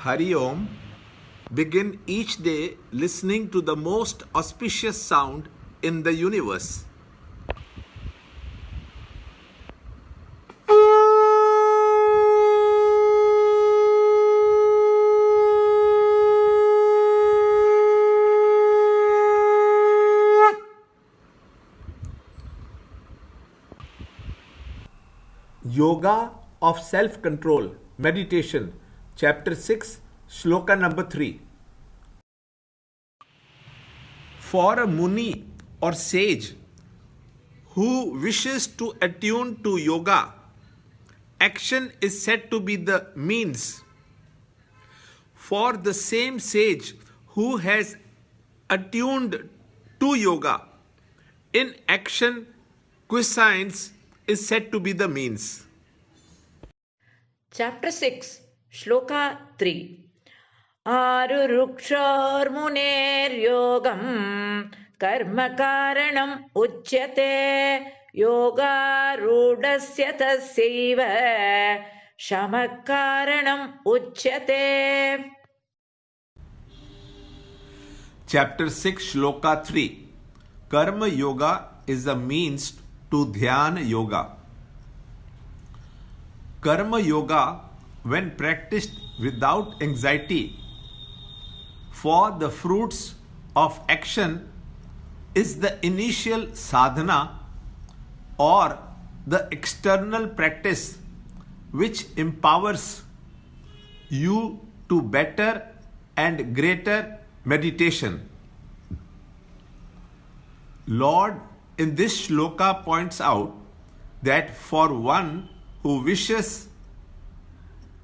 Hari Om. Begin each day listening to the most auspicious sound in the universe. Yoga of Self-Control, Meditation, Chapter 6, Shloka number 3. For a Muni or sage who wishes to attune to yoga, action is said to be the means. For the same sage who has attuned to yoga, inaction, quiescence is said to be the means. Chapter 6, Shloka 3. Arurukshormuneryogam karma karanam uchyate yogarudasya tasyaiva shamakaranam uchyate. Chapter 6, Shloka 3. Karma Yoga is a means to Dhyana Yoga. Karma Yoga, when practiced without anxiety for the fruits of action, is the initial sadhana or the external practice which empowers you to better and greater meditation. Lord in this shloka points out that for one who wishes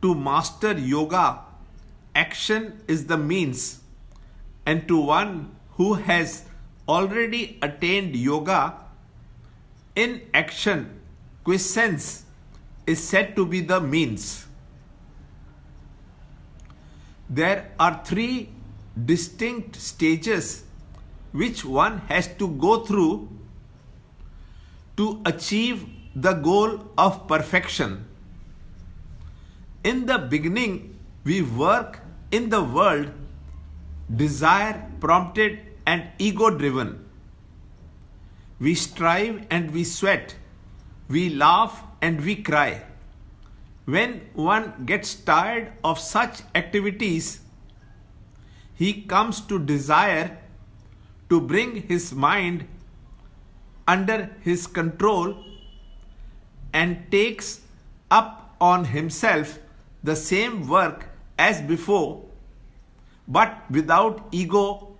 to master yoga, action is the means, and to one who has already attained yoga, inaction, quiescence is said to be the means. There are three distinct stages which one has to go through to achieve the goal of perfection. In the beginning, we work in the world desire prompted and ego driven. We strive and we sweat. We laugh and we cry. When one gets tired of such activities, he comes to desire to bring his mind under his control and takes up on himself the same work as before, but without ego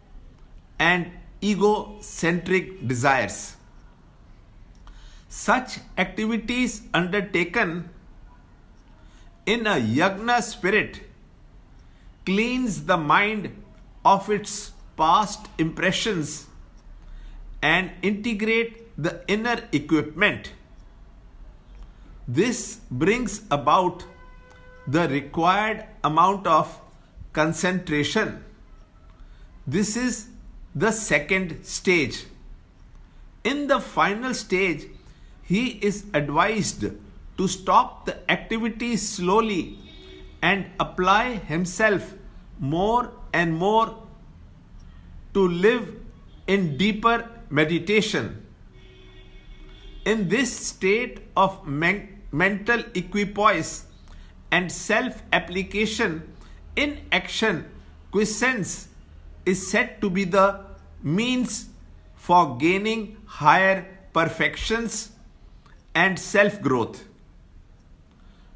and egocentric desires. Such activities undertaken in a yagna spirit cleans the mind of its past impressions and integrate the inner equipment. This brings about the required amount of concentration. This is the second stage. In the final stage, he is advised to stop the activity slowly and apply himself more and more to live in deeper meditation. In this state of mental equipoise and self-application, inaction, quiescence is said to be the means for gaining higher perfections and self-growth.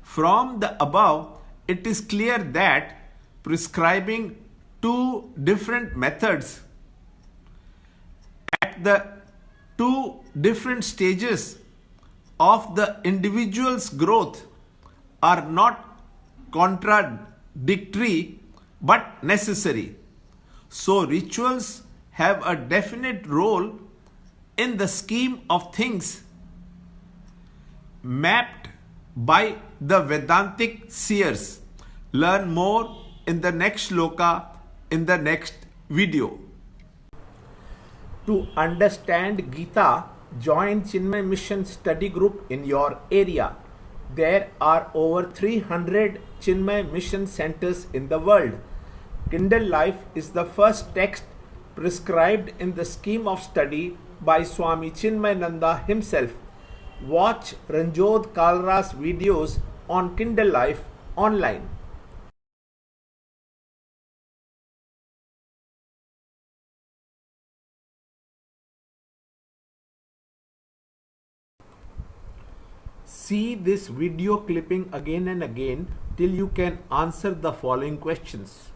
From the above, it is clear that prescribing two different methods at the two different stages of the individual's growth are not contradictory but necessary. So rituals have a definite role in the scheme of things mapped by the Vedantic seers. Learn more in the next shloka in the next video. To understand Gita, join Chinmaya Mission study group in your area. There are over 300 Chinmaya mission centers in the world. Kindle Life is the first text prescribed in the scheme of study by Swami Chinmayananda himself. Watch Ranjot Kalra's videos on Kindle Life online. See this video clipping again and again till you can answer the following questions.